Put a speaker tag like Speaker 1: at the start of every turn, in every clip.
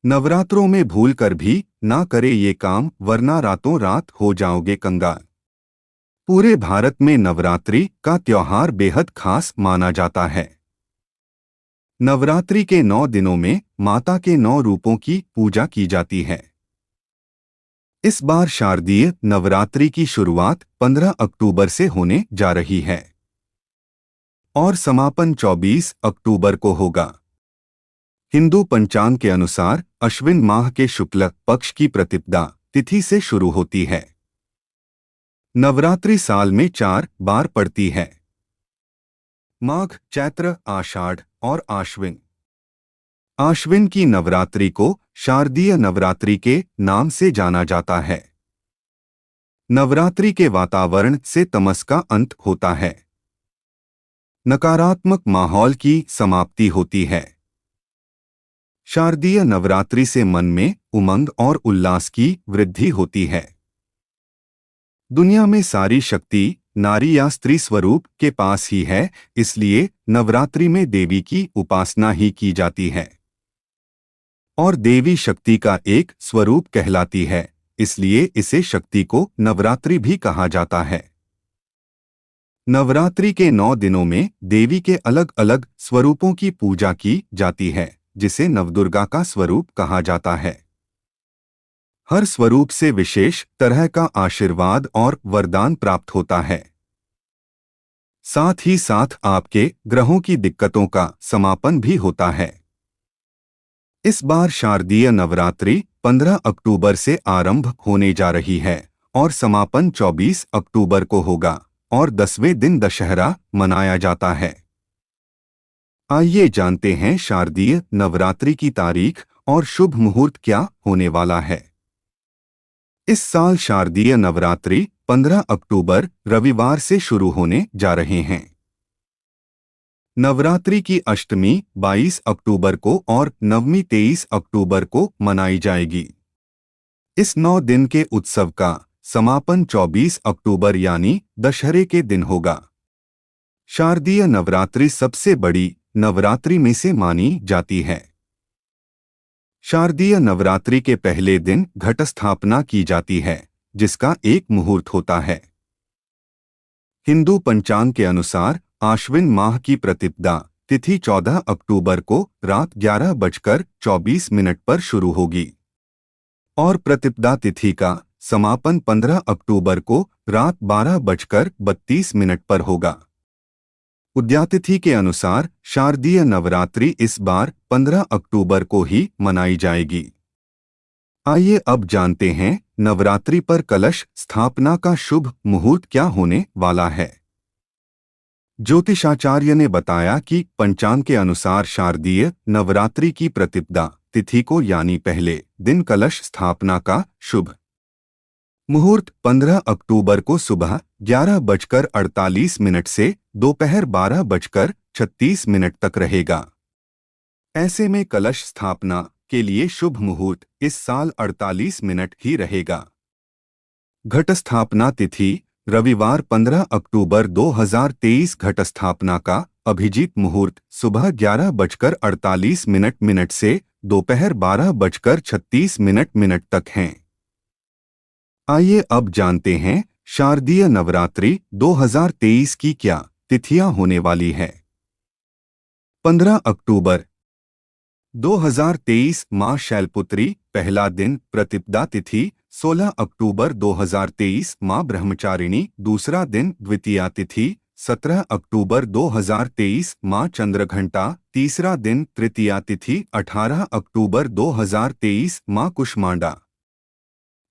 Speaker 1: नवरात्रों में भूल कर भी ना करे ये काम, वरना रातों रात हो जाओगे कंगाल। पूरे भारत में नवरात्रि का त्योहार बेहद खास माना जाता है। नवरात्रि के 9 दिनों में माता के 9 रूपों की पूजा की जाती है। इस बार शारदीय नवरात्रि की शुरुआत 15 अक्टूबर से होने जा रही है और समापन 24 अक्टूबर को होगा। हिंदू पंचांग के अनुसार अश्विन माह के शुक्ल पक्ष की प्रतिपदा तिथि से शुरू होती है। नवरात्रि साल में 4 बार पड़ती है: माघ, चैत्र, आषाढ़ और आश्विन। आश्विन की नवरात्रि को शारदीय नवरात्रि के नाम से जाना जाता है। नवरात्रि के वातावरण से तमस का अंत होता है। नकारात्मक माहौल की समाप्ति होती है। शारदीय नवरात्रि से मन में उमंग और उल्लास की वृद्धि होती है। दुनिया में सारी शक्ति नारी या स्त्री स्वरूप के पास ही है, इसलिए नवरात्रि में देवी की उपासना ही की जाती है और देवी शक्ति का एक स्वरूप कहलाती है, इसलिए इसे शक्ति को नवरात्रि भी कहा जाता है। नवरात्रि के 9 दिनों में देवी के अलग अलग स्वरूपों की पूजा की जाती है, जिसे नवदुर्गा का स्वरूप कहा जाता है। हर स्वरूप से विशेष तरह का आशीर्वाद और वरदान प्राप्त होता है। साथ ही साथ आपके ग्रहों की दिक्कतों का समापन भी होता है। इस बार शारदीय नवरात्रि 15 अक्टूबर से आरंभ होने जा रही है और समापन 24 अक्टूबर को होगा और 10वें दिन दशहरा मनाया जाता है। आइए जानते हैं शारदीय नवरात्रि की तारीख और शुभ मुहूर्त क्या होने वाला है। इस साल शारदीय नवरात्रि 15 अक्टूबर रविवार से शुरू होने जा रहे हैं। नवरात्रि की अष्टमी 22 अक्टूबर को और नवमी 23 अक्टूबर को मनाई जाएगी। इस 9 दिन के उत्सव का समापन 24 अक्टूबर यानी दशहरे के दिन होगा। शारदीय नवरात्रि सबसे बड़ी नवरात्रि में से मानी जाती है। शारदीय नवरात्रि के पहले दिन घट स्थापना की जाती है, जिसका एक मुहूर्त होता है। हिंदू पंचांग के अनुसार आश्विन माह की प्रतिपदा तिथि 14 अक्टूबर को रात 11:24 पर शुरू होगी और प्रतिपदा तिथि का समापन 15 अक्टूबर को रात 12:32 पर होगा। उदयातिथि के अनुसार शारदीय नवरात्रि इस बार 15 अक्टूबर को ही मनाई जाएगी। आइए अब जानते हैं नवरात्रि पर कलश स्थापना का शुभ मुहूर्त क्या होने वाला है। ज्योतिषाचार्य ने बताया कि पंचांग के अनुसार शारदीय नवरात्रि की प्रतिपदा तिथि को यानी पहले दिन कलश स्थापना का शुभ मुहूर्त 15 अक्टूबर को सुबह 11:48 से दोपहर 12:36 तक रहेगा। ऐसे में कलश स्थापना के लिए शुभ मुहूर्त इस साल 48 मिनट ही रहेगा। घट स्थापना तिथि रविवार 15 अक्टूबर 2023। घट स्थापना का अभिजीत मुहूर्त सुबह 11:48 से दोपहर 12:36 तक हैं। आइए अब जानते हैं शारदीय नवरात्रि 2023 की क्या तिथियां होने वाली है। 15 अक्टूबर 2023 मां शैलपुत्री पहला दिन प्रतिपदा तिथि। 16 अक्टूबर 2023 मां ब्रह्मचारिणी दूसरा दिन द्वितीया तिथि। 17 अक्टूबर 2023 मां चंद्रघंटा तीसरा दिन तृतीया तिथि। 18 अक्टूबर 2023 मां कुष्मांडा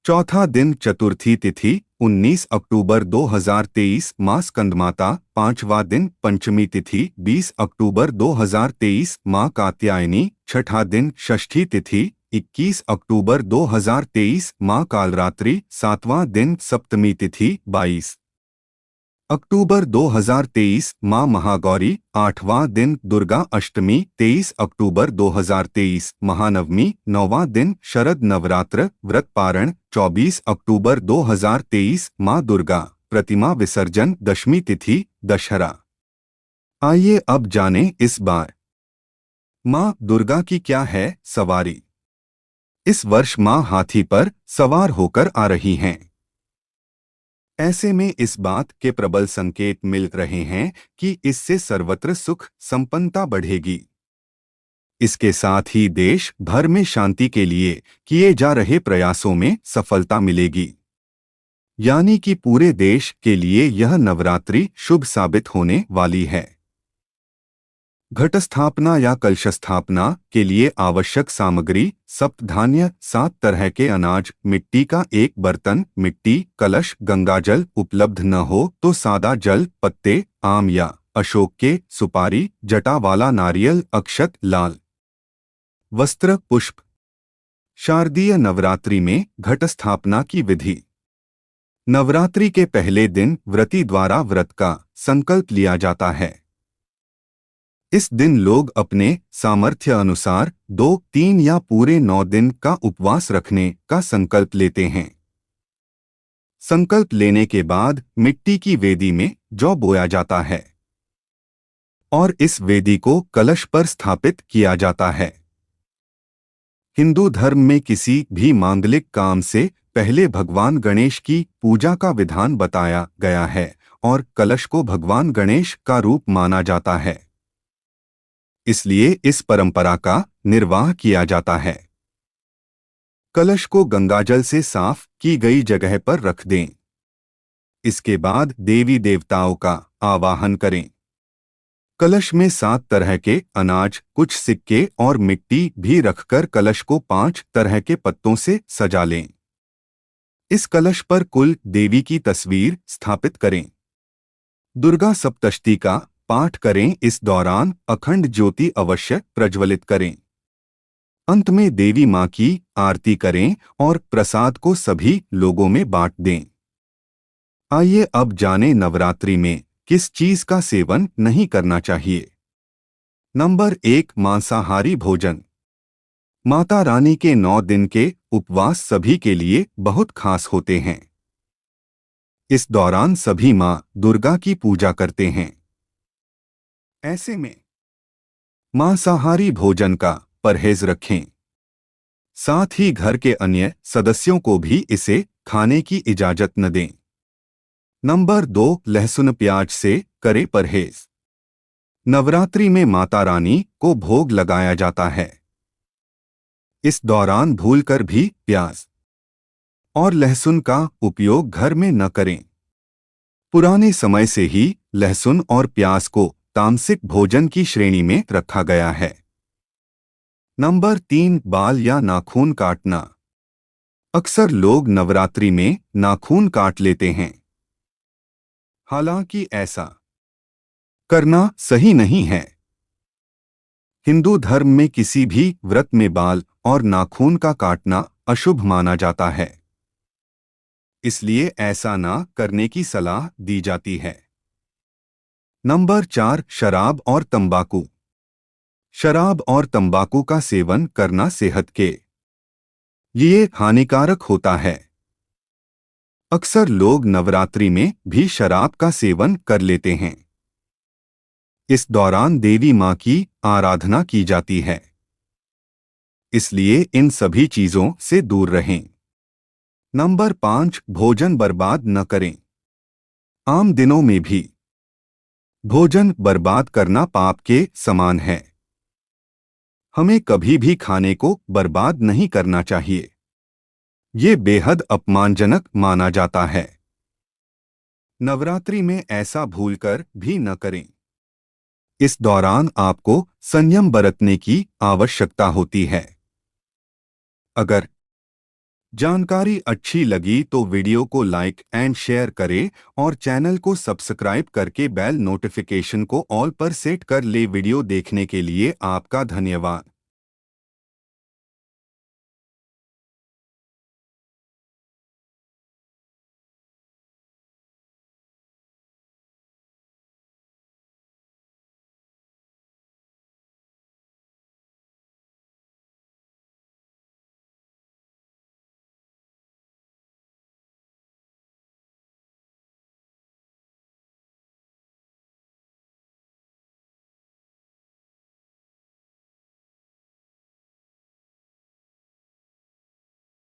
Speaker 1: चौथा दिन चतुर्थी तिथि। 19 अक्टूबर 2023 मां स्कंदमाता पांचवा दिन पंचमी तिथि। 20 अक्टूबर 2023 मां कात्यायनी छठा दिन षष्ठी तिथि। 21 अक्टूबर 2023 मां कालरात्रि सातवां दिन सप्तमी तिथि। 22 अक्टूबर 2023 मां महागौरी आठवां दिन दुर्गा अष्टमी। 23 अक्टूबर 2023 महानवमी नौवां दिन शरद नवरात्र व्रत पारण। 24 अक्टूबर 2023 मां दुर्गा प्रतिमा विसर्जन दशमी तिथि दशहरा। आइए अब जानें इस बार मां दुर्गा की क्या है सवारी। इस वर्ष मां हाथी पर सवार होकर आ रही हैं। ऐसे में इस बात के प्रबल संकेत मिल रहे हैं कि इससे सर्वत्र सुख संपन्नता बढ़ेगी। इसके साथ ही देश भर में शांति के लिए किए जा रहे प्रयासों में सफलता मिलेगी। यानी कि पूरे देश के लिए यह नवरात्रि शुभ साबित होने वाली है। घट स्थापना या कलश स्थापना के लिए आवश्यक सामग्री: सप्तधान्य, 7 तरह के अनाज, मिट्टी का एक बर्तन, मिट्टी, कलश, गंगाजल उपलब्ध न हो तो सादा जल, पत्ते, आम या अशोक के, सुपारी, जटा वाला नारियल, अक्षत, लाल वस्त्र, पुष्प। शारदीय नवरात्रि में घट स्थापना की विधि। नवरात्रि के पहले दिन व्रती द्वारा व्रत का संकल्प लिया जाता है। इस दिन लोग अपने सामर्थ्य अनुसार 2, 3 या पूरे 9 दिन का उपवास रखने का संकल्प लेते हैं। संकल्प लेने के बाद मिट्टी की वेदी में जौ बोया जाता है और इस वेदी को कलश पर स्थापित किया जाता है। हिंदू धर्म में किसी भी मांगलिक काम से पहले भगवान गणेश की पूजा का विधान बताया गया है और कलश को भगवान गणेश का रूप माना जाता है। इसलिए इस परंपरा का निर्वाह किया जाता है। कलश को गंगाजल से साफ की गई जगह पर रख दें। इसके बाद देवी देवताओं का आवाहन करें। कलश में 7 तरह के अनाज, कुछ सिक्के और मिट्टी भी रखकर कलश को 5 तरह के पत्तों से सजा लें। इस कलश पर कुल देवी की तस्वीर स्थापित करें। दुर्गा सप्तशती का पाठ करें। इस दौरान अखंड ज्योति अवश्य प्रज्वलित करें। अंत में देवी मां की आरती करें और प्रसाद को सभी लोगों में बांट दें। आइए अब जानें नवरात्रि में किस चीज का सेवन नहीं करना चाहिए। नंबर 1, मांसाहारी भोजन। माता रानी के 9 दिन के उपवास सभी के लिए बहुत खास होते हैं। इस दौरान सभी मां दुर्गा की पूजा करते हैं। ऐसे में मांसाहारी भोजन का परहेज रखें। साथ ही घर के अन्य सदस्यों को भी इसे खाने की इजाजत न दें। नंबर 2, लहसुन प्याज से करें परहेज। नवरात्रि में माता रानी को भोग लगाया जाता है। इस दौरान भूलकर भी प्याज और लहसुन का उपयोग घर में न करें। पुराने समय से ही लहसुन और प्याज को तामसिक भोजन की श्रेणी में रखा गया है। नंबर 3, बाल या नाखून काटना। अक्सर लोग नवरात्रि में नाखून काट लेते हैं। हालांकि ऐसा करना सही नहीं है। हिंदू धर्म में किसी भी व्रत में बाल और नाखून का काटना अशुभ माना जाता है। इसलिए ऐसा ना करने की सलाह दी जाती है। नंबर 4, शराब और तंबाकू। शराब और तंबाकू का सेवन करना सेहत के लिए हानिकारक होता है। अक्सर लोग नवरात्रि में भी शराब का सेवन कर लेते हैं। इस दौरान देवी मां की आराधना की जाती है। इसलिए इन सभी चीजों से दूर रहें। नंबर 5, भोजन बर्बाद न करें। आम दिनों में भी भोजन बर्बाद करना पाप के समान है। हमें कभी भी खाने को बर्बाद नहीं करना चाहिए। ये बेहद अपमानजनक माना जाता है। नवरात्रि में ऐसा भूलकर भी न करें। इस दौरान आपको संयम बरतने की आवश्यकता होती है। अगर जानकारी अच्छी लगी तो वीडियो को लाइक एंड शेयर करें और चैनल को सब्सक्राइब करके बेल नोटिफिकेशन को ऑल पर सेट कर ले। वीडियो देखने के लिए आपका धन्यवाद।